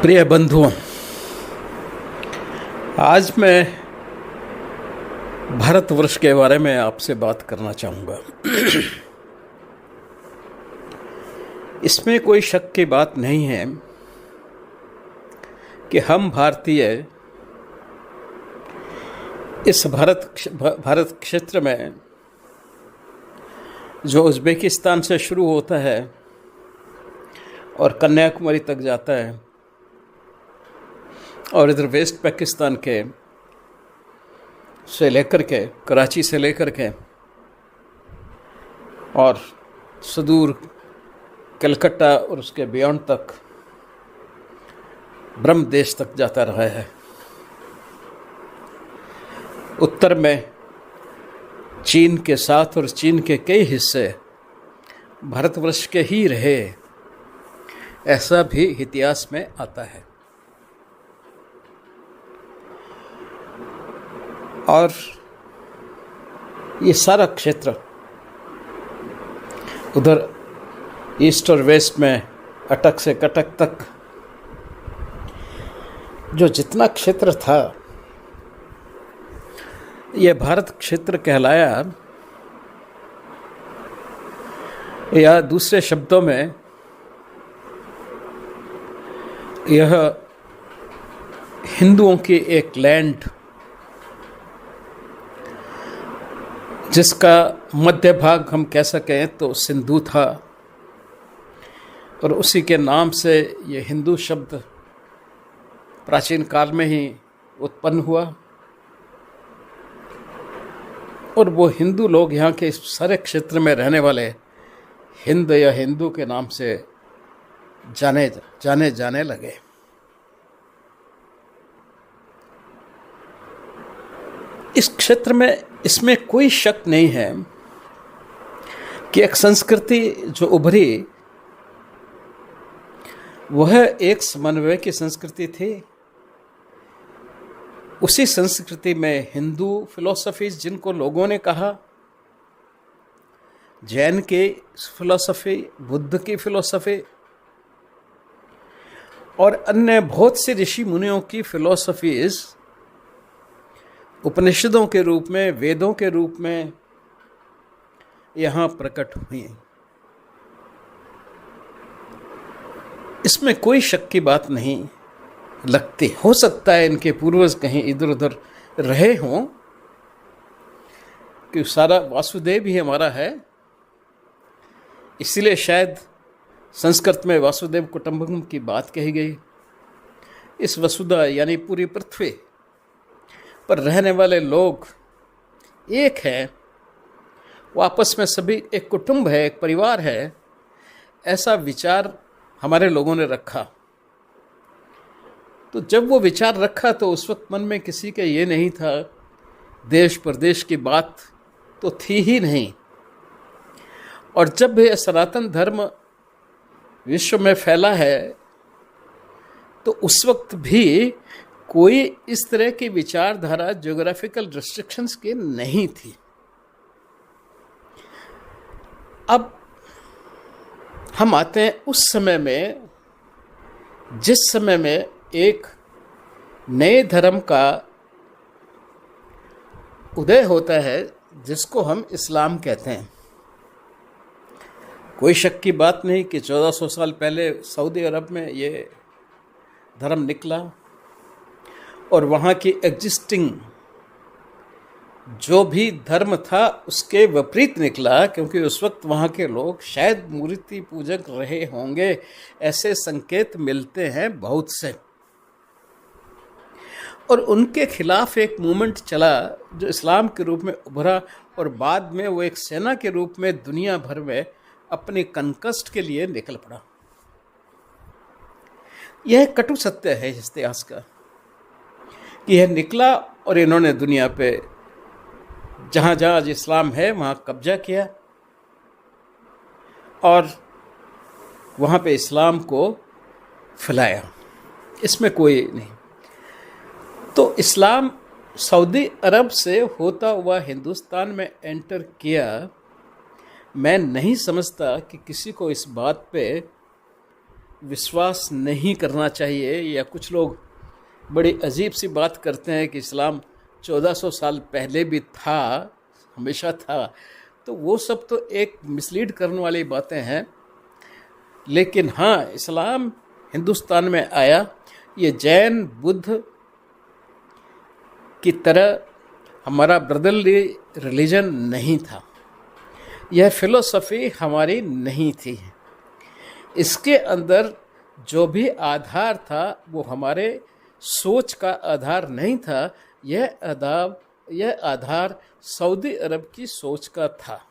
प्रिय बंधुओं, आज मैं भारतवर्ष के बारे में आपसे बात करना चाहूँगा। इसमें कोई शक की बात नहीं है कि हम भारतीय इस भारत क्षेत्र में जो उज़्बेकिस्तान से शुरू होता है और कन्याकुमारी तक जाता है और इधर वेस्ट पाकिस्तान के से लेकर के कराची से लेकर के और सुदूर कलकत्ता और उसके बियॉन्ड तक ब्रह्म देश तक जाता रहा है। उत्तर में चीन के साथ और चीन के कई हिस्से भारतवर्ष के ही रहे, ऐसा भी इतिहास में आता है। और ये सारा क्षेत्र उधर ईस्ट और वेस्ट में अटक से कटक तक जो जितना क्षेत्र था, यह भारत क्षेत्र कहलाया, या दूसरे शब्दों में यह हिंदुओं की एक लैंड, जिसका मध्य भाग हम कह सकें तो सिंधु था, और उसी के नाम से ये हिंदू शब्द प्राचीन काल में ही उत्पन्न हुआ। और वो हिंदू लोग यहाँ के इस सारे क्षेत्र में रहने वाले हिंद या हिंदू के नाम से जाने लगे। इस क्षेत्र में इसमें कोई शक नहीं है कि एक संस्कृति जो उभरी वह एक समन्वय की संस्कृति थी। उसी संस्कृति में हिंदू फिलॉसफीज, जिनको लोगों ने कहा, जैन की फिलॉसफी, बुद्ध की फिलॉसफी और अन्य बहुत से ऋषि मुनियों की फिलॉसफीज उपनिषदों के रूप में, वेदों के रूप में यहाँ प्रकट हुई। इसमें कोई शक की बात नहीं लगती। हो सकता है इनके पूर्वज कहीं इधर उधर रहे हों, कि सारा वासुदेव ही हमारा है, इसलिए शायद संस्कृत में वासुदेव कुटुंबकम की बात कही गई। इस वसुधा यानी पूरी पृथ्वी पर रहने वाले लोग एक हैं, वो आपस में सभी एक कुटुंब है, एक परिवार है, ऐसा विचार हमारे लोगों ने रखा। तो जब वो विचार रखा तो उस वक्त मन में किसी के ये नहीं था, देश प्रदेश की बात तो थी ही नहीं। और जब यह सनातन धर्म विश्व में फैला है तो उस वक्त भी कोई इस तरह की विचारधारा ज्योग्राफिकल रिस्ट्रिक्शंस की नहीं थी। अब हम आते हैं उस समय में, जिस समय में एक नए धर्म का उदय होता है, जिसको हम इस्लाम कहते हैं। कोई शक की बात नहीं कि 1400 साल पहले सऊदी अरब में ये धर्म निकला और वहाँ की एग्जिस्टिंग जो भी धर्म था उसके विपरीत निकला, क्योंकि उस वक्त वहाँ के लोग शायद मूर्ति पूजक रहे होंगे, ऐसे संकेत मिलते हैं बहुत से। और उनके खिलाफ एक मूवमेंट चला जो इस्लाम के रूप में उभरा, और बाद में वो एक सेना के रूप में दुनिया भर में अपनी कनकस्ट के लिए निकल पड़ा। यह कटु सत्य है इस इतिहास का कि यह निकला और इन्होंने दुनिया पे जहाँ जहाँ आज इस्लाम है वहाँ कब्जा किया और वहाँ पे इस्लाम को फैलाया। इसमें कोई नहीं। तो इस्लाम सऊदी अरब से होता हुआ हिंदुस्तान में एंटर किया। मैं नहीं समझता कि किसी को इस बात पे विश्वास नहीं करना चाहिए, या कुछ लोग बड़ी अजीब सी बात करते हैं कि इस्लाम 1400 साल पहले भी था, हमेशा था, तो वो सब तो एक मिसलीड करने वाली बातें हैं। लेकिन हाँ, इस्लाम हिंदुस्तान में आया, ये जैन बुद्ध की तरह हमारा ब्रदरली रिलीजन नहीं था, यह फिलोसफी हमारी नहीं थी। इसके अंदर जो भी आधार था वो हमारे सोच का आधार नहीं था, यह आधार सऊदी अरब की सोच का था,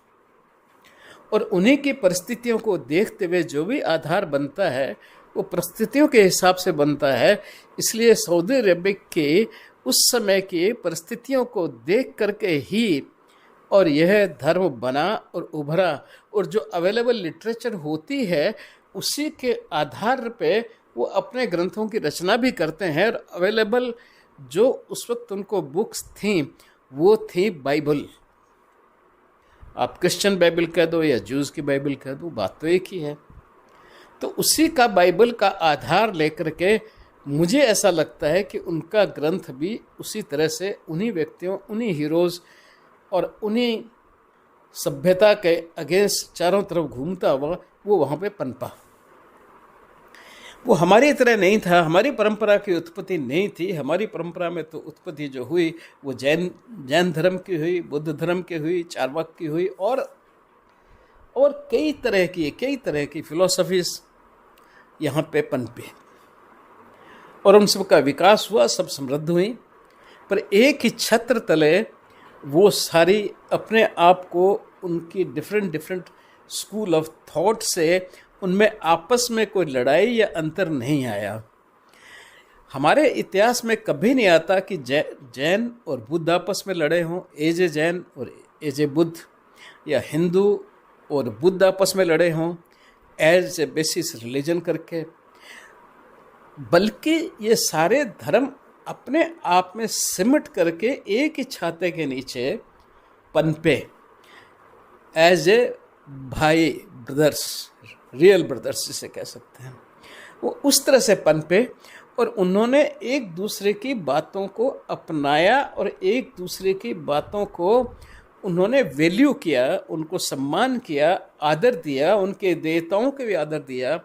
और उन्हीं की परिस्थितियों को देखते हुए जो भी आधार बनता है वो परिस्थितियों के हिसाब से बनता है। इसलिए सऊदी अरब के उस समय की परिस्थितियों को देख करके ही और यह धर्म बना और उभरा, और जो अवेलेबल लिटरेचर होती है उसी के आधार पे वो अपने ग्रंथों की रचना भी करते हैं। और अवेलेबल जो उस वक्त उनको बुक्स थीं वो थी बाइबल। आप क्रिश्चियन बाइबल कह दो या जूस की बाइबल कह दो, बात तो एक ही है। तो उसी का बाइबल का आधार लेकर के मुझे ऐसा लगता है कि उनका ग्रंथ भी उसी तरह से उन्हीं व्यक्तियों, उन्हीं हीरोज़ और उन्हीं सभ्यता के अगेंस्ट चारों तरफ घूमता हुआ वो वहाँ पे पनपा। वो हमारी तरह नहीं था, हमारी परंपरा की उत्पत्ति नहीं थी। हमारी परंपरा में तो उत्पत्ति जो हुई वो जैन धर्म की हुई, बुद्ध धर्म की हुई, चार्वाक की हुई, और कई तरह की फिलॉसफीज यहाँ पे पनपे, और उन सब का विकास हुआ, सब समृद्ध हुई। पर एक ही छत्र तले वो सारी अपने आप को उनकी डिफरेंट स्कूल ऑफ थॉट से उनमें आपस में कोई लड़ाई या अंतर नहीं आया। हमारे इतिहास में कभी नहीं आता कि जैन और बुद्ध आपस में लड़े हों, एज ए जैन और एज ए बुद्ध, या हिंदू और बुद्ध आपस में लड़े हों एज ए बेसिस रिलीजन करके, बल्कि ये सारे धर्म अपने आप में सिमट करके एक ही छाते के नीचे पनपे एज ए भाई, ब्रदर्स, रियल ब्रदर्स जिसे कह सकते हैं। वो उस तरह से पनपे और उन्होंने एक दूसरे की बातों को अपनाया और एक दूसरे की बातों को उन्होंने वैल्यू किया, उनको सम्मान किया, आदर दिया, उनके देवताओं को भी आदर दिया,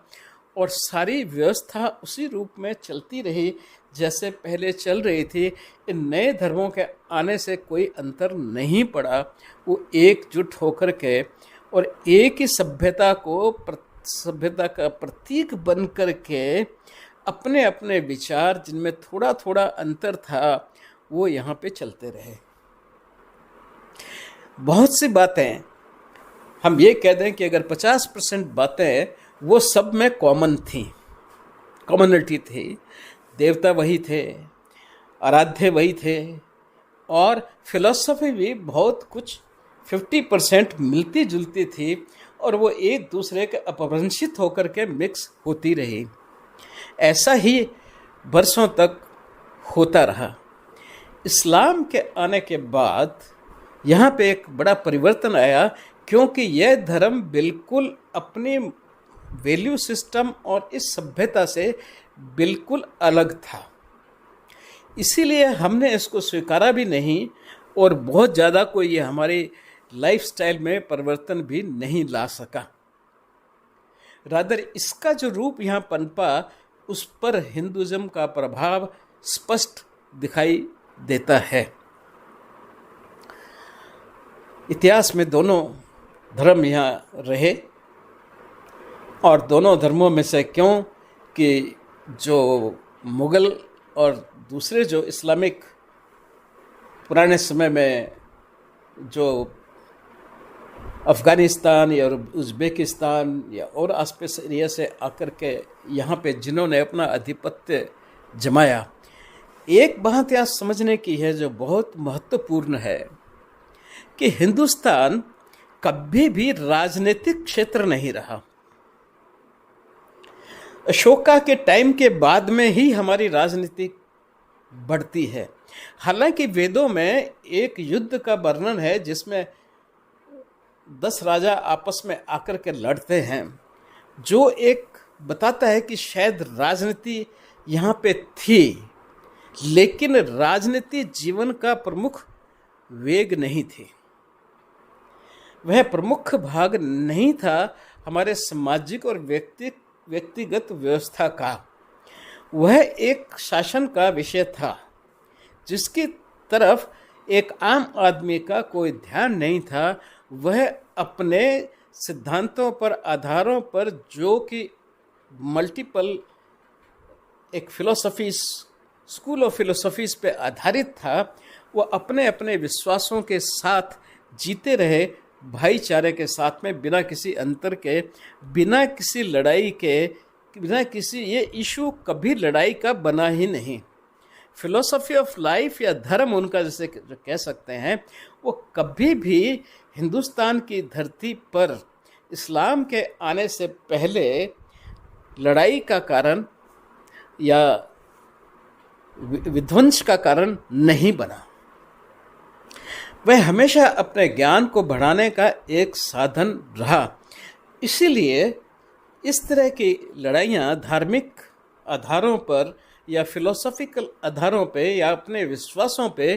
और सारी व्यवस्था उसी रूप में चलती रही जैसे पहले चल रही थी। इन नए धर्मों के आने से कोई अंतर नहीं पड़ा। वो एकजुट होकर के और एक ही सभ्यता का प्रतीक बन कर के अपने अपने विचार जिनमें थोड़ा थोड़ा अंतर था वो यहाँ पे चलते रहे। बहुत सी बातें हम ये कह दें कि अगर 50% बातें वो सब में कॉमन थी, कॉमनिटी थी, देवता वही थे, आराध्य वही थे, और फिलॉसफी भी बहुत कुछ 50% मिलती जुलती थी, और वो एक दूसरे के अपभ्रंशित होकर के मिक्स होती रही। ऐसा ही बरसों तक होता रहा। इस्लाम के आने के बाद यहाँ पे एक बड़ा परिवर्तन आया, क्योंकि यह धर्म बिल्कुल अपनी वैल्यू सिस्टम और इस सभ्यता से बिल्कुल अलग था। इसीलिए हमने इसको स्वीकारा भी नहीं, और बहुत ज़्यादा कोई ये हमारी लाइफस्टाइल में परिवर्तन भी नहीं ला सका। रादर इसका जो रूप यहाँ पनपा उस पर हिंदुज़म का प्रभाव स्पष्ट दिखाई देता है। इतिहास में दोनों धर्म यहाँ रहे, और दोनों धर्मों में से क्यों कि जो मुग़ल और दूसरे जो इस्लामिक पुराने समय में जो अफ़गानिस्तान या उज़्बेकिस्तान या और आसपास एरिया से आकर के यहाँ पे जिन्होंने अपना आधिपत्य जमाया, एक बात यहाँ समझने की है जो बहुत महत्वपूर्ण है कि हिंदुस्तान कभी भी राजनीतिक क्षेत्र नहीं रहा। अशोका के टाइम के बाद में ही हमारी राजनीति बढ़ती है। हालांकि वेदों में एक युद्ध का वर्णन है जिसमें 10 राजा आपस में आकर के लड़ते हैं, जो एक बताता है कि शायद राजनीति यहाँ पे थी, लेकिन राजनीति जीवन का प्रमुख वेग नहीं थी। वह प्रमुख भाग नहीं था हमारे सामाजिक और व्यक्तिगत व्यवस्था का। वह एक शासन का विषय था जिसकी तरफ एक आम आदमी का कोई ध्यान नहीं था। वह अपने सिद्धांतों पर, आधारों पर, जो कि मल्टीपल एक फिलोसफीज, स्कूल ऑफ फिलोसफीज पे आधारित था, वह अपने अपने विश्वासों के साथ जीते रहे, भाईचारे के साथ में, बिना किसी अंतर के, बिना किसी लड़ाई के, बिना किसी, ये इशू कभी लड़ाई का बना ही नहीं। फिलोसफी ऑफ लाइफ या धर्म उनका, जैसे जो कह सकते हैं, वो कभी भी हिंदुस्तान की धरती पर इस्लाम के आने से पहले लड़ाई का कारण या विध्वंस का कारण नहीं बना। वह हमेशा अपने ज्ञान को बढ़ाने का एक साधन रहा। इसीलिए इस तरह की लड़ाइयाँ धार्मिक आधारों पर या फिलोसॉफिकल आधारों पे या अपने विश्वासों पे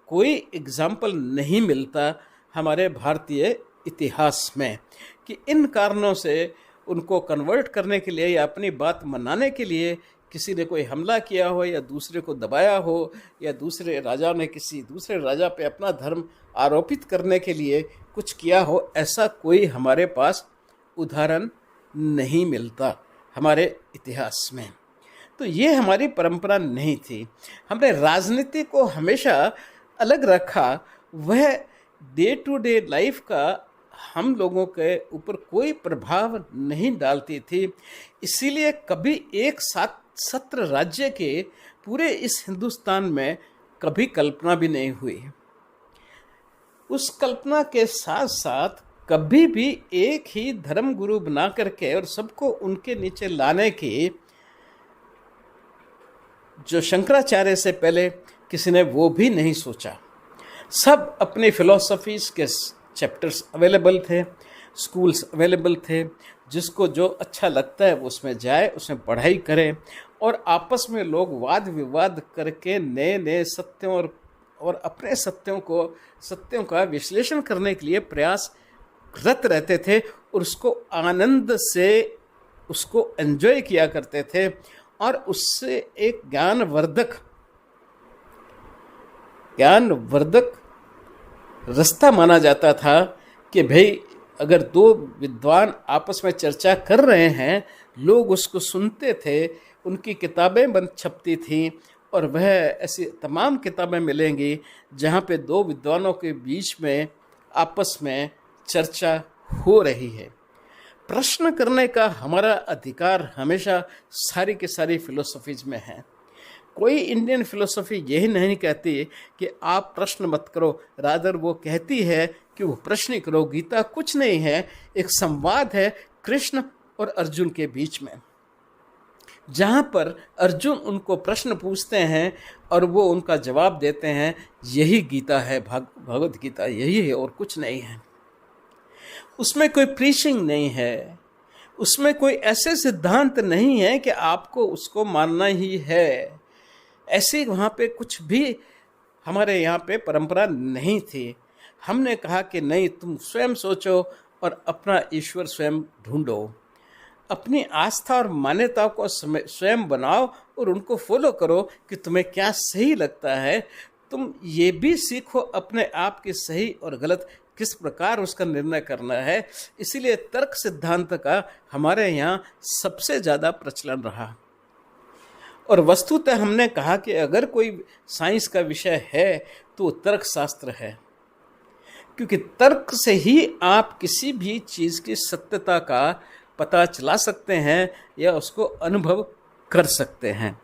कोई एग्जाम्पल नहीं मिलता हमारे भारतीय इतिहास में, कि इन कारणों से उनको कन्वर्ट करने के लिए या अपनी बात मनाने के लिए किसी ने कोई हमला किया हो या दूसरे को दबाया हो या दूसरे राजा ने किसी दूसरे राजा पे अपना धर्म आरोपित करने के लिए कुछ किया हो, ऐसा कोई हमारे पास उदाहरण नहीं मिलता हमारे इतिहास में। तो ये हमारी परंपरा नहीं थी। हमने राजनीति को हमेशा अलग रखा। वह डे टू डे लाइफ का हम लोगों के ऊपर कोई प्रभाव नहीं डालती थी। इसीलिए कभी एक साथ सत्र राज्य के पूरे इस हिंदुस्तान में कभी कल्पना भी नहीं हुई। उस कल्पना के साथ साथ कभी भी एक ही धर्म गुरु बना करके और सबको उनके नीचे लाने की जो शंकराचार्य से पहले किसी ने वो भी नहीं सोचा। सब अपने फिलोसफीज के चैप्टर्स अवेलेबल थे, स्कूल्स अवेलेबल थे, जिसको जो अच्छा लगता है वो उसमें जाए, उसमें पढ़ाई करे और आपस में लोग वाद विवाद करके नए नए सत्यों और अपने सत्यों का विश्लेषण करने के लिए प्रयासरत रहते थे और उसको आनंद से उसको एंजॉय किया करते थे। और उससे एक ज्ञानवर्धक रास्ता माना जाता था कि भाई अगर दो विद्वान आपस में चर्चा कर रहे हैं, लोग उसको सुनते थे, उनकी किताबें छपती थीं और वह ऐसी तमाम किताबें मिलेंगी जहाँ पे दो विद्वानों के बीच में आपस में चर्चा हो रही है। प्रश्न करने का हमारा अधिकार हमेशा सारी की सारी फिलोसफीज में है। कोई इंडियन फिलोसफी यही नहीं कहती कि आप प्रश्न मत करो, रादर वो कहती है कि वो प्रश्न करो। गीता कुछ नहीं है, एक संवाद है कृष्ण और अर्जुन के बीच में, जहाँ पर अर्जुन उनको प्रश्न पूछते हैं और वो उनका जवाब देते हैं। यही गीता है, भगवद गीता यही है और कुछ नहीं है। उसमें कोई प्रीचिंग नहीं है, उसमें कोई ऐसे सिद्धांत नहीं है कि आपको उसको मानना ही है। ऐसे वहाँ पे कुछ भी हमारे यहाँ पे परंपरा नहीं थी। हमने कहा कि नहीं, तुम स्वयं सोचो और अपना ईश्वर स्वयं ढूंढो, अपनी आस्था और मान्यताओं को स्वयं बनाओ और उनको फॉलो करो कि तुम्हें क्या सही लगता है। तुम ये भी सीखो अपने आप की सही और गलत किस प्रकार उसका निर्णय करना है। इसीलिए तर्क सिद्धांत का हमारे यहाँ सबसे ज़्यादा प्रचलन रहा। और वस्तुतः हमने कहा कि अगर कोई साइंस का विषय है तो तर्क शास्त्र है, क्योंकि तर्क से ही आप किसी भी चीज़ की सत्यता का पता चला सकते हैं या उसको अनुभव कर सकते हैं।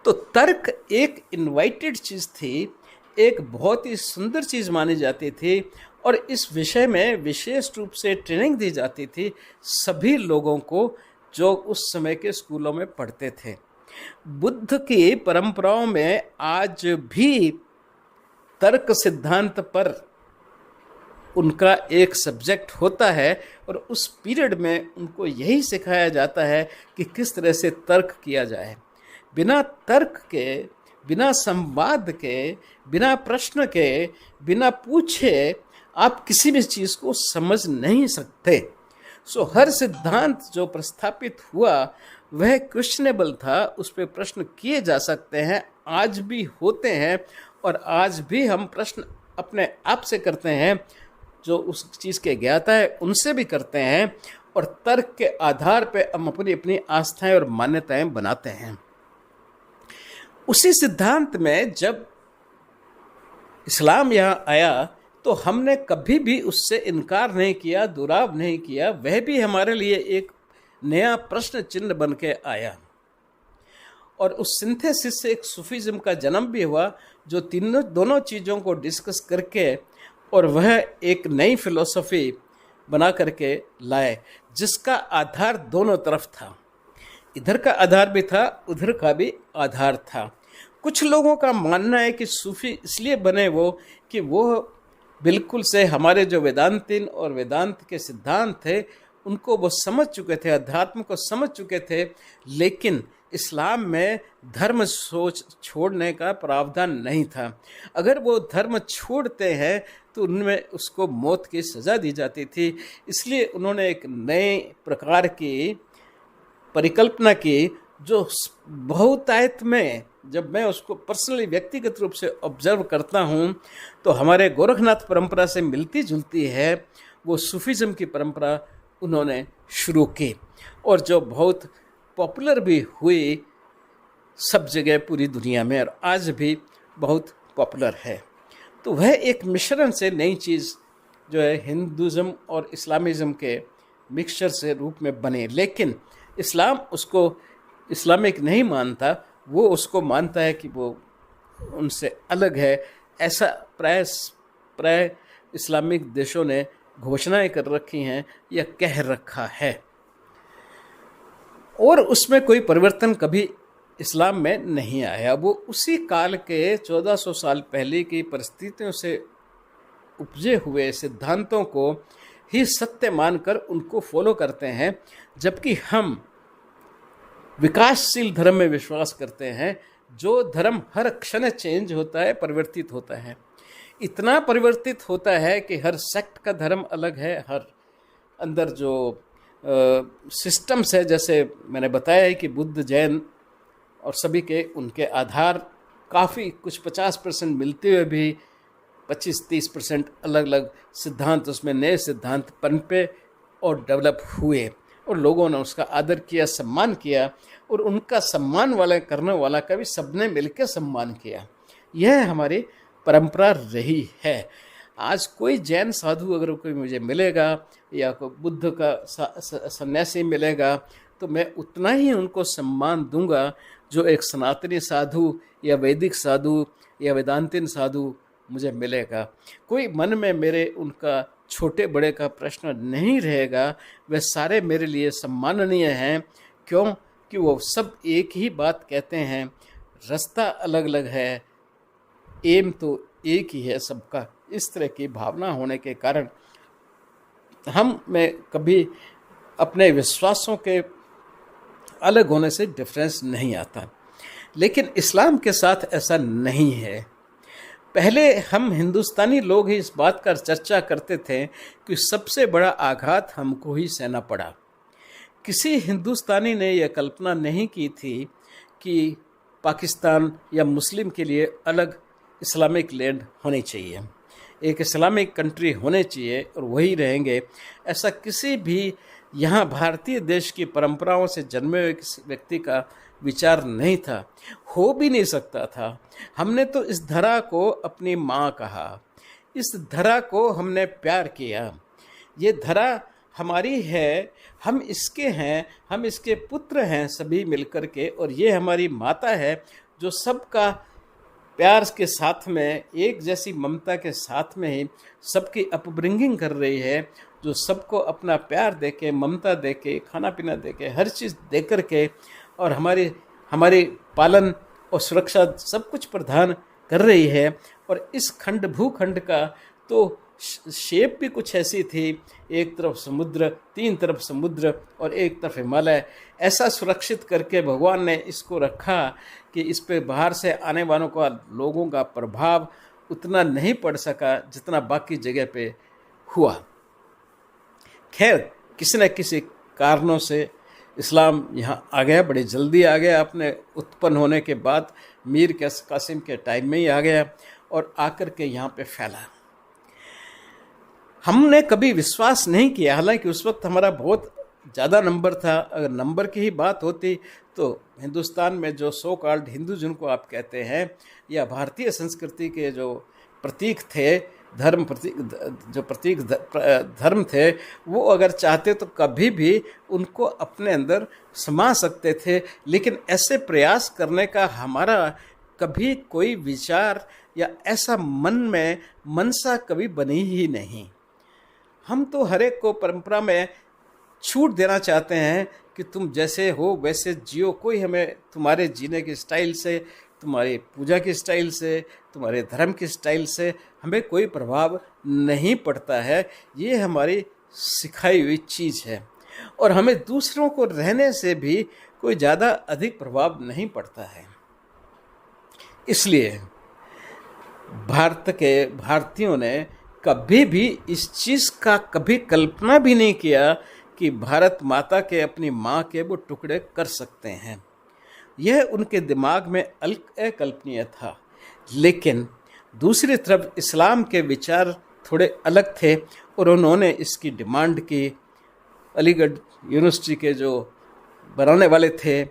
तो तर्क एक इनवाइटेड चीज़ थी, एक बहुत ही सुंदर चीज़ मानी जाती थी और इस विषय में विशेष रूप से ट्रेनिंग दी जाती थी सभी लोगों को जो उस समय के स्कूलों में पढ़ते थे। बुद्ध की परंपराओं में आज भी तर्क सिद्धांत पर उनका एक सब्जेक्ट होता है और उस पीरियड में उनको यही सिखाया जाता है कि किस तरह से तर्क किया जाए। बिना तर्क के, बिना संवाद के, बिना प्रश्न के, बिना पूछे आप किसी भी चीज़ को समझ नहीं सकते। हर सिद्धांत जो प्रस्थापित हुआ वह क्वेश्चनेबल था, उस पर प्रश्न किए जा सकते हैं, आज भी होते हैं, और आज भी हम प्रश्न अपने आप से करते हैं, जो उस चीज़ के ज्ञाता है उनसे भी करते हैं, और तर्क के आधार पर हम अपनी अपनी आस्थाएं और मान्यताएं बनाते हैं। उसी सिद्धांत में जब इस्लाम यहाँ आया तो हमने कभी भी उससे इनकार नहीं किया, दुराव नहीं किया। वह भी हमारे लिए एक नया प्रश्न चिन्ह बन के आया, और उस सिंथेसिस से एक सूफीज़्म का जन्म भी हुआ, जो दोनों चीज़ों को डिस्कस करके और वह एक नई फिलॉसफी बना करके लाए, जिसका आधार दोनों तरफ था। इधर का आधार भी था, उधर का भी आधार था। कुछ लोगों का मानना है कि सूफी इसलिए बने वो कि वो बिल्कुल से हमारे जो वेदांतिन और वेदांत के सिद्धांत थे उनको वो समझ चुके थे, अध्यात्म को समझ चुके थे, लेकिन इस्लाम में धर्म सोच छोड़ने का प्रावधान नहीं था। अगर वो धर्म छोड़ते हैं तो उनमें उसको मौत की सज़ा दी जाती थी। इसलिए उन्होंने एक नए प्रकार की परिकल्पना की, जो बहुतायत में, जब मैं उसको पर्सनली व्यक्तिगत रूप से ऑब्जर्व करता हूँ तो हमारे गोरखनाथ परंपरा से मिलती जुलती है। वो सूफीज़्म की परंपरा उन्होंने शुरू की, और जो बहुत पॉपुलर भी हुई सब जगह पूरी दुनिया में, और आज भी बहुत पॉपुलर है। तो वह एक मिश्रण से नई चीज़ जो है हिंदुज़म और इस्लामिज़म के मिक्सचर से रूप में बने। लेकिन इस्लाम उसको इस्लामिक नहीं मानता, वो उसको मानता है कि वो उनसे अलग है। ऐसा प्राय इस्लामिक देशों ने घोषणाएं कर रखी हैं या कह रखा है, और उसमें कोई परिवर्तन कभी इस्लाम में नहीं आया। वो उसी काल के 1400 साल पहले की परिस्थितियों से उपजे हुए सिद्धांतों को ही सत्य मानकर उनको फॉलो करते हैं, जबकि हम विकासशील धर्म में विश्वास करते हैं, जो धर्म हर क्षण चेंज होता है, परिवर्तित होता है। इतना परिवर्तित होता है कि हर सेक्ट का धर्म अलग है, हर अंदर जो सिस्टम्स है, जैसे मैंने बताया है कि बुद्ध, जैन और सभी के उनके आधार काफ़ी कुछ 50% मिलते हुए भी 25-30% अलग अलग सिद्धांत, उसमें नए सिद्धांत पनपे और डेवलप हुए, और लोगों ने उसका आदर किया, सम्मान किया, और उनका सम्मान करने वाला का भी सबने मिलकर सम्मान किया। यह हमारी परंपरा रही है। आज कोई जैन साधु अगर कोई मुझे मिलेगा या कोई बुद्ध का सन्यासी मिलेगा तो मैं उतना ही उनको सम्मान दूंगा जो एक सनातनी साधु या वैदिक साधु या वेदांतिन साधु मुझे मिलेगा। कोई मन में मेरे उनका छोटे बड़े का प्रश्न नहीं रहेगा। वे सारे मेरे लिए सम्माननीय हैं। क्यों? कि वो सब एक ही बात कहते हैं, रास्ता अलग अलग है, एम तो एक ही है सबका। इस तरह की भावना होने के कारण हम में कभी अपने विश्वासों के अलग होने से डिफरेंस नहीं आता। लेकिन इस्लाम के साथ ऐसा नहीं है। पहले हम हिंदुस्तानी लोग ही इस बात का चर्चा करते थे कि सबसे बड़ा आघात हमको ही सहना पड़ा। किसी हिंदुस्तानी ने यह कल्पना नहीं की थी कि पाकिस्तान या मुस्लिम के लिए अलग इस्लामिक लैंड होनी चाहिए, एक इस्लामिक कंट्री होने चाहिए और वही रहेंगे। ऐसा किसी भी यहाँ भारतीय देश की परंपराओं से जन्मे हुए किसी व्यक्ति का विचार नहीं था, हो भी नहीं सकता था। हमने तो इस धरा को अपनी माँ कहा, इस धरा को हमने प्यार किया। ये धरा हमारी है, हम इसके हैं, हम इसके पुत्र हैं सभी मिलकर के, और ये हमारी माता है जो सबका प्यार के साथ में, एक जैसी ममता के साथ में ही सबकी अपब्रिंगिंग कर रही है, जो सबको अपना प्यार देके, ममता देके, खाना पीना देके, हर चीज़ दे कर के और हमारी पालन और सुरक्षा सब कुछ प्रदान कर रही है। और इस भूखंड का तो शेप भी कुछ ऐसी थी, एक तरफ समुद्र, तीन तरफ समुद्र और एक तरफ हिमालय। ऐसा सुरक्षित करके भगवान ने इसको रखा कि इस पे बाहर से आने वालों का, लोगों का प्रभाव उतना नहीं पड़ सका जितना बाकी जगह पे हुआ। खैर, किसी न किसी कारणों से इस्लाम यहाँ आ गया, बड़ी जल्दी आ गया। अपने उत्पन्न होने के बाद मीर कासिम के टाइम में ही आ गया और आकर के यहाँ पे फैला। हमने कभी विश्वास नहीं किया, हालांकि उस वक्त हमारा बहुत ज़्यादा नंबर था। अगर नंबर की ही बात होती तो हिंदुस्तान में जो सो कॉल्ड हिंदू जिनको आप कहते हैं, या भारतीय संस्कृति के जो प्रतीक थे, धर्म थे, वो अगर चाहते तो कभी भी उनको अपने अंदर समा सकते थे। लेकिन ऐसे प्रयास करने का हमारा कभी कोई विचार या ऐसा मन में मनसा कभी बनी ही नहीं। हम तो हर एक को परंपरा में छूट देना चाहते हैं कि तुम जैसे हो वैसे जियो। कोई हमें तुम्हारे जीने की स्टाइल से, तुम्हारी पूजा की स्टाइल से, तुम्हारे धर्म की स्टाइल से हमें कोई प्रभाव नहीं पड़ता है। ये हमारी सिखाई हुई चीज़ है और हमें दूसरों को रहने से भी कोई ज़्यादा अधिक प्रभाव नहीं पड़ता है। इसलिए भारतीयों ने कभी भी इस चीज़ का कभी कल्पना भी नहीं किया कि भारत माता के, अपनी माँ के वो टुकड़े कर सकते हैं। यह उनके दिमाग में अकल्पनीय था। लेकिन दूसरी तरफ इस्लाम के विचार थोड़े अलग थे और उन्होंने इसकी डिमांड की। अलीगढ़ यूनिवर्सिटी के जो बनाने वाले थे,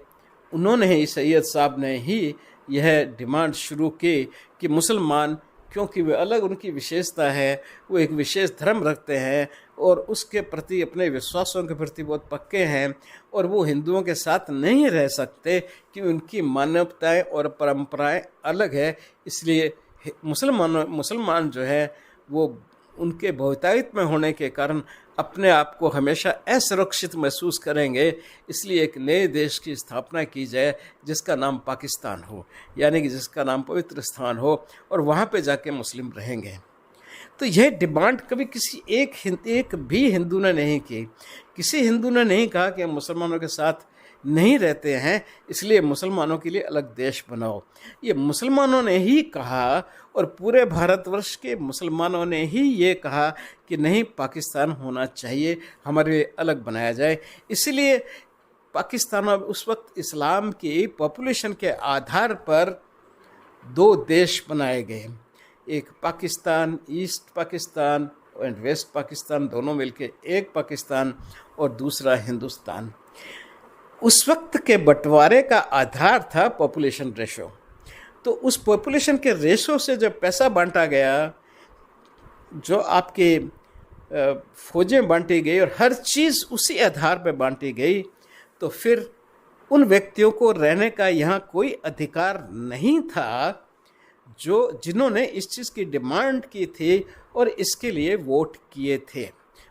उन्होंने ही, सैयद साहब ने ही यह डिमांड शुरू की कि मुसलमान, क्योंकि वे अलग, उनकी विशेषता है, वो एक विशेष धर्म रखते हैं और उसके प्रति, अपने विश्वासों के प्रति बहुत पक्के हैं और वो हिंदुओं के साथ नहीं रह सकते कि उनकी मान्यताएं और परंपराएं अलग है। इसलिए मुसलमान जो है वो उनके बहुतायत में होने के कारण अपने आप को हमेशा असुरक्षित महसूस करेंगे। इसलिए एक नए देश की स्थापना की जाए जिसका नाम पाकिस्तान हो, यानी कि जिसका नाम पवित्र स्थान हो, और वहाँ पे जाके मुस्लिम रहेंगे। तो यह डिमांड कभी किसी एक भी हिंदू ने नहीं की। किसी हिंदू ने नहीं कहा कि हम मुसलमानों के साथ नहीं रहते हैं, इसलिए मुसलमानों के लिए अलग देश बनाओ। ये मुसलमानों ने ही कहा और पूरे भारतवर्ष के मुसलमानों ने ही ये कहा कि नहीं, पाकिस्तान होना चाहिए, हमारे अलग बनाया जाए। इसलिए पाकिस्तान उस वक्त इस्लाम की पॉपुलेशन के आधार पर दो देश बनाए गए। एक Pakistan, east Pakistan and west Pakistan, दोनों मिलके एक पाकिस्तान, और दूसरा हिंदुस्तान। उस वक्त के बंटवारे का आधार था पॉपुलेशन रेशो। तो उस पॉपुलेशन के रेशो से जब पैसा बांटा गया, जो आपके फौजें बांटी गई और हर चीज़ उसी आधार पर बांटी गई, तो फिर उन व्यक्तियों को रहने का यहाँ कोई अधिकार नहीं था जिन्होंने इस चीज़ की डिमांड की थी और इसके लिए वोट किए थे।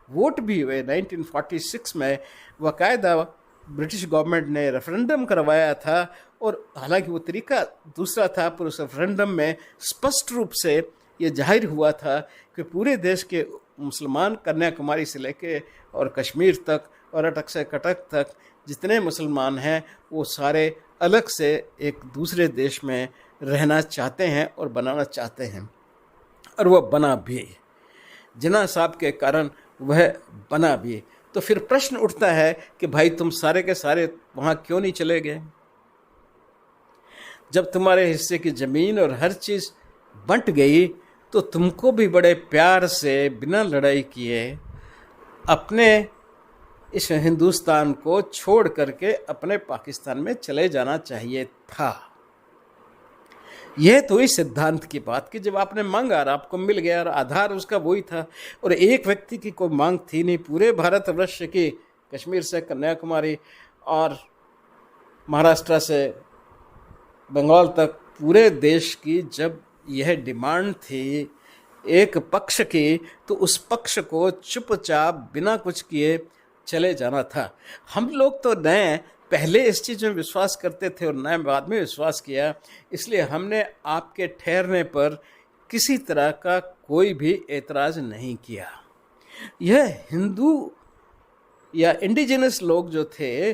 वोट भी हुए 1946 में। बाकायदा ब्रिटिश गवर्नमेंट ने रेफरेंडम करवाया था और हालांकि वो तरीका दूसरा था, पर उस रेफरेंडम में स्पष्ट रूप से ये जाहिर हुआ था कि पूरे देश के मुसलमान, कन्याकुमारी से लेके और कश्मीर तक और अटक से कटक तक जितने मुसलमान हैं, वो सारे अलग से एक दूसरे देश में रहना चाहते हैं और बनाना चाहते हैं। और वह बना भी, जिन्ना साहब के कारण वह बना भी। तो फिर प्रश्न उठता है कि भाई तुम सारे के सारे वहाँ क्यों नहीं चले गए? जब तुम्हारे हिस्से की ज़मीन और हर चीज़ बंट गई तो तुमको भी बड़े प्यार से, बिना लड़ाई किए, अपने इस हिंदुस्तान को छोड़ करके अपने पाकिस्तान में चले जाना चाहिए था। यह तो इस सिद्धांत की बात कि जब आपने मांगा और आपको मिल गया, और आधार उसका वही था। और एक व्यक्ति की कोई मांग थी नहीं, पूरे भारतवर्ष की, कश्मीर से कन्याकुमारी और महाराष्ट्र से बंगाल तक, पूरे देश की जब यह डिमांड थी एक पक्ष की, तो उस पक्ष को चुपचाप बिना कुछ किए चले जाना था। हम लोग तो नए पहले इस चीज़ में विश्वास करते थे और नए बाद में विश्वास किया। इसलिए हमने आपके ठहरने पर किसी तरह का कोई भी ऐतराज़ नहीं किया। यह हिंदू या इंडिजिनस लोग जो थे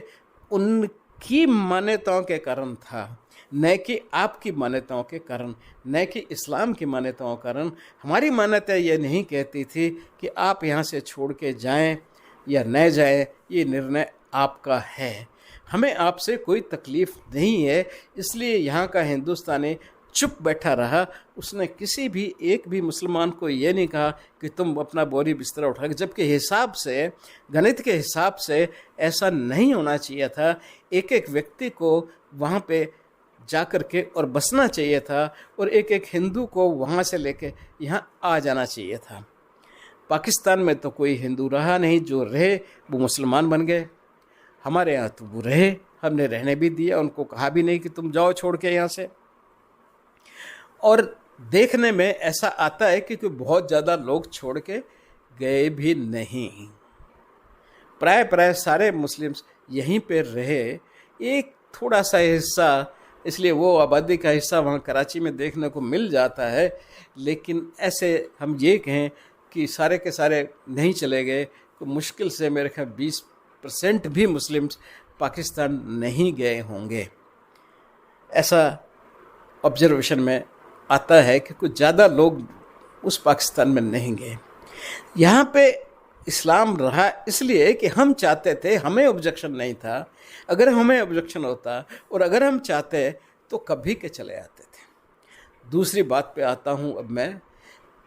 उनकी मान्यताओं के कारण था, न कि आपकी मान्यताओं के कारण, न कि इस्लाम की मान्यताओं के कारण। हमारी मान्यता ये नहीं कहती थी कि आप यहाँ से छोड़ के जाएं या न जाएं, ये निर्णय आपका है, हमें आपसे कोई तकलीफ़ नहीं है। इसलिए यहाँ का हिंदुस्तानी चुप बैठा रहा। उसने किसी भी एक भी मुसलमान को ये नहीं कहा कि तुम अपना बोरी बिस्तरा उठा के, जबकि हिसाब से, गणित के हिसाब से ऐसा नहीं होना चाहिए था। एक एक व्यक्ति को वहाँ पे जा कर के और बसना चाहिए था, और एक एक हिंदू को वहाँ से लेके यहाँ आ जाना चाहिए था। पाकिस्तान में तो कोई हिंदू रहा नहीं, जो रहे वो मुसलमान बन गए। हमारे यहाँ तो वो रहे, हमने रहने भी दिया, उनको कहा भी नहीं कि तुम जाओ छोड़ के यहाँ से। और देखने में ऐसा आता है कि बहुत ज़्यादा लोग छोड़ के गए भी नहीं, प्राय सारे मुस्लिम्स यहीं पे रहे। एक थोड़ा सा हिस्सा, इसलिए वो आबादी का हिस्सा वहाँ कराची में देखने को मिल जाता है, लेकिन ऐसे हम ये कहें कि सारे के सारे नहीं चले गए, तो मुश्किल से मेरे ख्याल 20% भी मुस्लिम्स पाकिस्तान नहीं गए होंगे। ऐसा ऑब्जर्वेशन में आता है कि कुछ ज़्यादा लोग उस पाकिस्तान में नहीं गए। यहाँ पे इस्लाम रहा इसलिए कि हम चाहते थे, हमें ऑब्जेक्शन नहीं था। अगर हमें ऑब्जेक्शन होता और अगर हम चाहते तो कभी के चले आते थे। दूसरी बात पे आता हूँ अब मैं,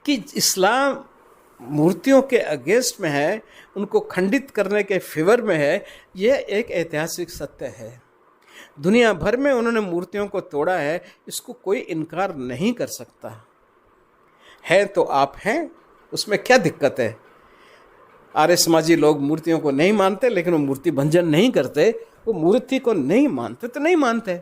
कि इस्लाम मूर्तियों के अगेंस्ट में है, उनको खंडित करने के फेवर में है। यह एक ऐतिहासिक सत्य है। दुनिया भर में उन्होंने मूर्तियों को तोड़ा है, इसको कोई इनकार नहीं कर सकता है। तो आप हैं, उसमें क्या दिक्कत है? आर्य समाजी लोग मूर्तियों को नहीं मानते, लेकिन वो मूर्ति भंजन नहीं करते। वो मूर्ति को नहीं मानते तो नहीं मानते,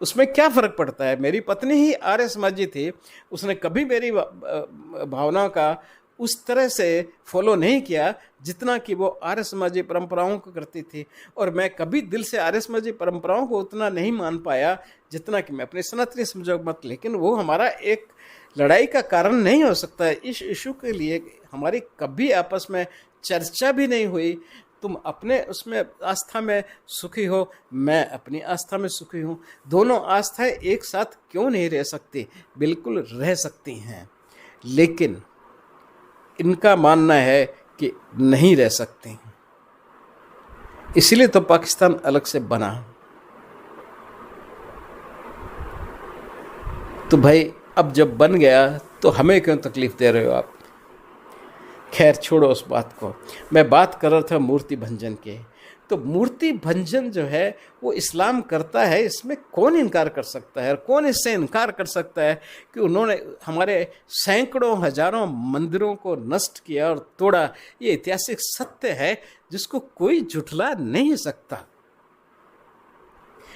उसमें क्या फ़र्क पड़ता है? मेरी पत्नी ही आर्य समाजी थी, उसने कभी मेरी भावनाओं का उस तरह से फॉलो नहीं किया जितना कि वो आर्य समाजी परंपराओं को करती थी, और मैं कभी दिल से आर्य समाजी परंपराओं को उतना नहीं मान पाया जितना कि मैं अपने सनातनी समझो मत। लेकिन वो हमारा एक लड़ाई का कारण नहीं हो सकता है। इस इशू के लिए हमारी कभी आपस में चर्चा भी नहीं हुई। तुम अपने उसमें आस्था में सुखी हो, मैं अपनी आस्था में सुखी हूँ। दोनों आस्थाएं एक साथ क्यों नहीं रह सकती? बिल्कुल रह सकती हैं, लेकिन इनका मानना है कि नहीं रह सकती। इसीलिए तो पाकिस्तान अलग से बना। तो भाई अब जब बन गया तो हमें क्यों तकलीफ दे रहे हो आप? खैर छोड़ो उस बात को। मैं बात कर रहा था मूर्ति भंजन के। तो मूर्ति भंजन जो है वो इस्लाम करता है, इसमें कौन इनकार कर सकता है? और कौन इससे इनकार कर सकता है कि उन्होंने हमारे सैकड़ों हजारों मंदिरों को नष्ट किया और तोड़ा? ये ऐतिहासिक सत्य है जिसको कोई झुठला नहीं सकता।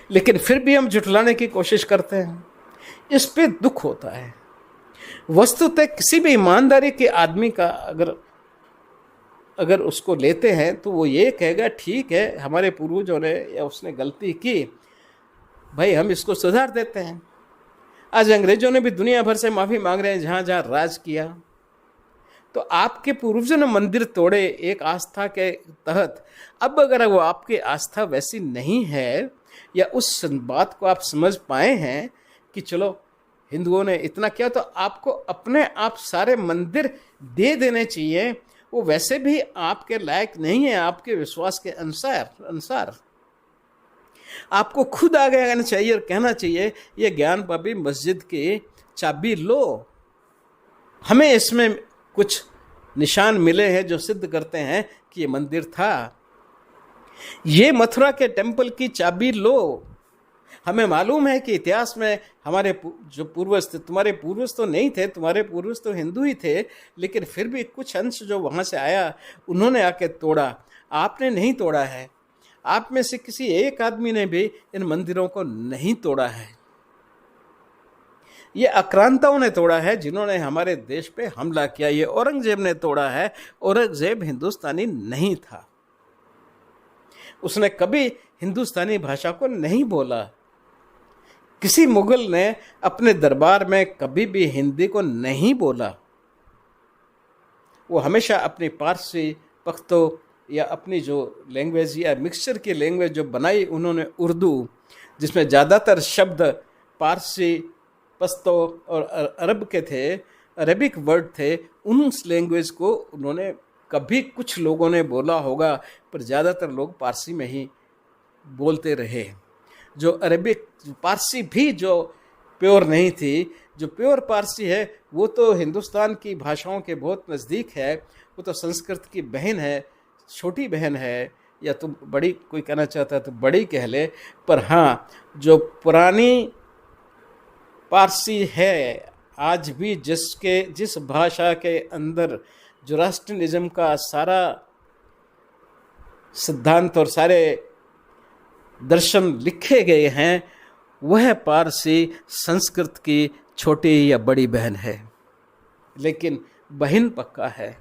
लेकिन फिर भी हम झुठलाने की कोशिश करते हैं, इस पे दुख होता है। वस्तुतः किसी भी ईमानदारी के आदमी का अगर उसको लेते हैं तो वो ये कहेगा ठीक है, हमारे पूर्वजों ने या उसने गलती की, भाई हम इसको सुधार देते हैं। आज अंग्रेजों ने भी दुनिया भर से माफ़ी मांग रहे हैं जहाँ जहाँ राज किया। तो आपके पूर्वजों ने मंदिर तोड़े एक आस्था के तहत। अब अगर वो आपकी आस्था वैसी नहीं है, या उस बात को आप समझ पाए हैं कि चलो हिंदुओं ने इतना किया, तो आपको अपने आप सारे मंदिर दे देने चाहिए। वो वैसे भी आपके लायक नहीं है आपके विश्वास के अनुसार। आपको खुद आगे आना चाहिए और कहना चाहिए ये ज्ञान पापी मस्जिद की चाबी लो, हमें इसमें कुछ निशान मिले हैं जो सिद्ध करते हैं कि ये मंदिर था। ये मथुरा के टेम्पल की चाबी लो। हमें मालूम है कि इतिहास में हमारे जो पूर्वज थे, तुम्हारे पूर्वज तो नहीं थे, तुम्हारे पूर्वज तो हिंदू ही थे, लेकिन फिर भी कुछ अंश जो वहाँ से आया उन्होंने आके तोड़ा। आपने नहीं तोड़ा है। आप में से किसी एक आदमी ने भी इन मंदिरों को नहीं तोड़ा है। ये आक्रांताओं ने तोड़ा है जिन्होंने हमारे देश पे हमला किया। ये औरंगजेब ने तोड़ा है। औरंगजेब हिंदुस्तानी नहीं था, उसने कभी हिंदुस्तानी भाषा को नहीं बोला। किसी मुगल ने अपने दरबार में कभी भी हिंदी को नहीं बोला। वो हमेशा अपनी पारसी, पख्तो या अपनी जो लैंग्वेज या मिक्सचर की लैंग्वेज जो बनाई उन्होंने उर्दू, जिसमें ज़्यादातर शब्द पारसी, पश्तो और अरब के थे, अरबिक वर्ड थे, उन लैंग्वेज को उन्होंने कभी कुछ लोगों ने बोला होगा, पर ज़्यादातर लोग पारसी में ही बोलते रहे। जो अरबिक पारसी भी जो प्योर नहीं थी, जो प्योर पारसी है वो तो हिंदुस्तान की भाषाओं के बहुत नज़दीक है, वो तो संस्कृत की बहन है, छोटी बहन है, या तो बड़ी, कोई कहना चाहता है तो बड़ी कह ले। पर हाँ, जो पुरानी पारसी है आज भी, जिस भाषा के अंदर ज़ोरास्ट्रियनिज़्म का सारा सिद्धांत और सारे दर्शन लिखे गए हैं, वह पारसी संस्कृत की छोटी या बड़ी बहन है, लेकिन बहन पक्का है।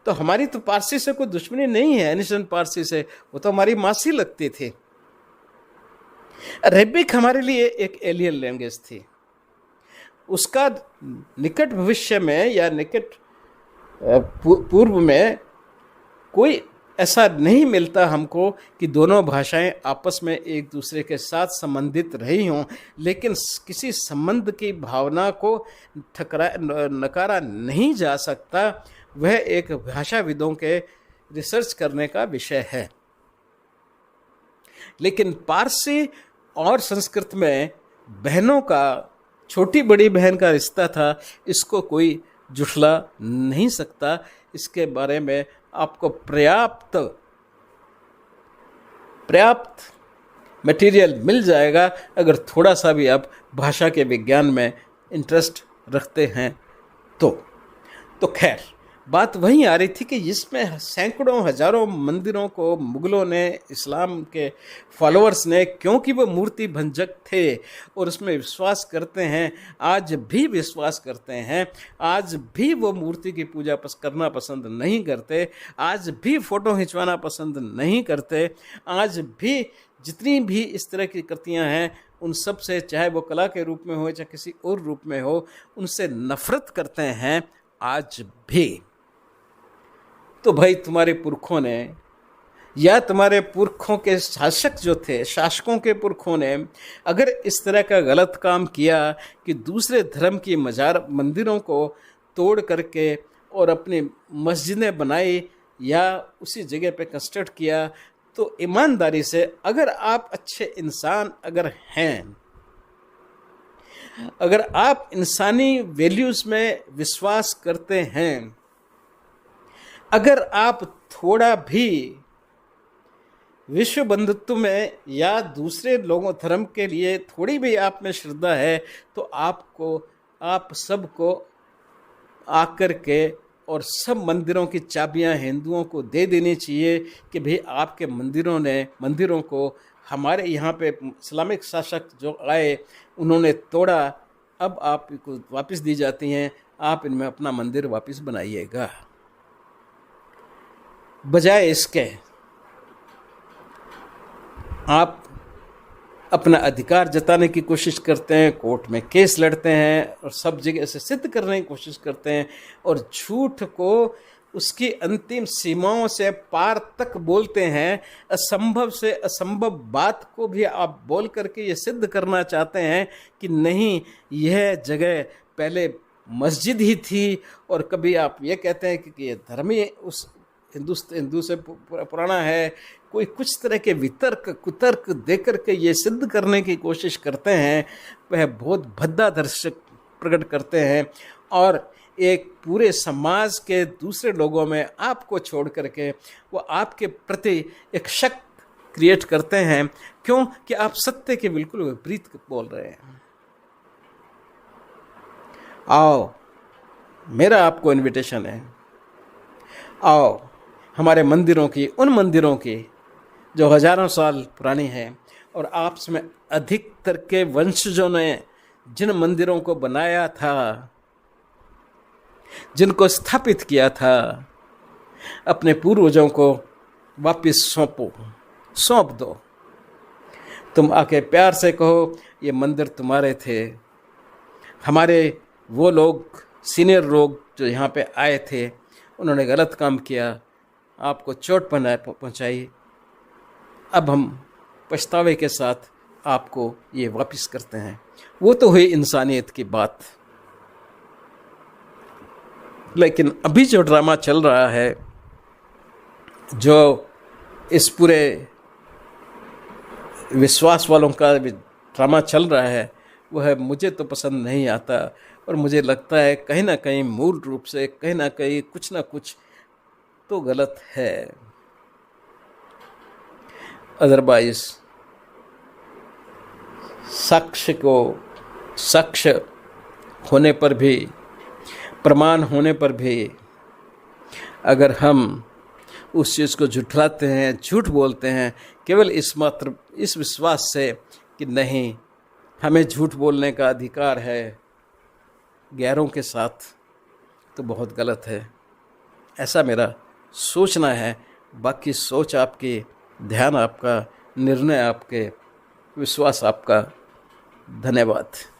तो हमारी तो पारसी से कोई दुश्मनी नहीं है, एनिशन पारसी से, वो तो हमारी मासी लगती थी। अरेबिक हमारे लिए एक एलियन लैंग्वेज थी। उसका निकट भविष्य में या निकट पूर्व में कोई ऐसा नहीं मिलता हमको कि दोनों भाषाएं आपस में एक दूसरे के साथ संबंधित रही हों, लेकिन किसी संबंध की भावना को नकारा नहीं जा सकता। वह एक भाषाविदों के रिसर्च करने का विषय है। लेकिन पारसी और संस्कृत में बहनों का, छोटी बड़ी बहन का रिश्ता था, इसको कोई जुठला नहीं सकता। इसके बारे में आपको पर्याप्त मटेरियल मिल जाएगा, अगर थोड़ा सा भी आप भाषा के विज्ञान में इंटरेस्ट रखते हैं तो खैर, बात वहीं आ रही थी कि इसमें सैकड़ों हजारों मंदिरों को मुगलों ने, इस्लाम के फॉलोअर्स ने, क्योंकि वो मूर्ति भंजक थे और उसमें विश्वास करते हैं, आज भी विश्वास करते हैं, आज भी वो मूर्ति की पूजा करना पसंद नहीं करते, आज भी फ़ोटो खिंचवाना पसंद नहीं करते, आज भी जितनी भी इस तरह की कृतियाँ हैं उन सब से, चाहे वो कला के रूप में हो चाहे किसी और रूप में हो, उनसे नफरत करते हैं आज भी। तो भाई, तुम्हारे पुरखों ने या तुम्हारे पुरखों के शासक जो थे, शासकों के पुरखों ने अगर इस तरह का गलत काम किया कि दूसरे धर्म की मंदिरों को तोड़ करके और अपनी मस्जिदें बनाई या उसी जगह पे कंस्ट्रक्ट किया, तो ईमानदारी से, अगर आप अच्छे इंसान अगर हैं, अगर आप इंसानी वैल्यूज़ में विश्वास करते हैं, अगर आप थोड़ा भी विश्व बंधुत्व में या दूसरे लोगों धर्म के लिए थोड़ी भी आप में श्रद्धा है, तो आप सबको आकर के और सब मंदिरों की चाबियां हिंदुओं को दे देनी चाहिए कि भाई आपके मंदिरों को हमारे यहाँ पे इस्लामिक शासक जो आए उन्होंने तोड़ा, अब आपको वापस दी जाती हैं, आप इनमें अपना मंदिर वापस बनाइएगा। बजाय इसके आप अपना अधिकार जताने की कोशिश करते हैं, कोर्ट में केस लड़ते हैं और सब जगह से सिद्ध करने की कोशिश करते हैं, और झूठ को उसकी अंतिम सीमाओं से पार तक बोलते हैं। असंभव से असंभव बात को भी आप बोल करके ये सिद्ध करना चाहते हैं कि नहीं, यह जगह पहले मस्जिद ही थी, और कभी आप ये कहते हैं कि ये धर्म ही उस हिंदू से पुराना है। कोई कुछ तरह के वितर्क कुतर्क देकर के ये सिद्ध करने की कोशिश करते हैं, वह बहुत भद्दा दर्शक प्रकट करते हैं, और एक पूरे समाज के दूसरे लोगों में आपको छोड़ करके वो आपके प्रति एक शक क्रिएट करते हैं। क्यों? कि आप सत्य के बिल्कुल विपरीत बोल रहे हैं। आओ, मेरा आपको इनविटेशन है, आओ हमारे उन मंदिरों की जो हजारों साल पुरानी है, और आपस में अधिकतर के वंशजों ने जिन मंदिरों को बनाया था, जिनको स्थापित किया था, अपने पूर्वजों को वापस सौंप दो, तुम आके प्यार से कहो ये मंदिर तुम्हारे थे। हमारे वो लोग सीनियर लोग जो यहाँ पे आए थे उन्होंने गलत काम किया, आपको चोट पहुँचाई, अब हम पछतावे के साथ आपको ये वापस करते हैं। वो तो हुई इंसानियत की बात। लेकिन अभी जो ड्रामा चल रहा है, जो इस पूरे विश्वास वालों का ड्रामा चल रहा है, वह मुझे तो पसंद नहीं आता। और मुझे लगता है कहीं ना कहीं मूल रूप से कहीं ना कहीं कुछ ना कुछ तो गलत है। अदरवाइज साक्ष्य होने पर भी, प्रमाण होने पर भी अगर हम उस चीज़ को झुठलाते हैं, झूठ बोलते हैं केवल इस विश्वास से कि नहीं हमें झूठ बोलने का अधिकार है गैरों के साथ, तो बहुत गलत है। ऐसा मेरा सोचना है। बाकी सोच आपकी, ध्यान आपका, निर्णय आपके, विश्वास आपका। धन्यवाद।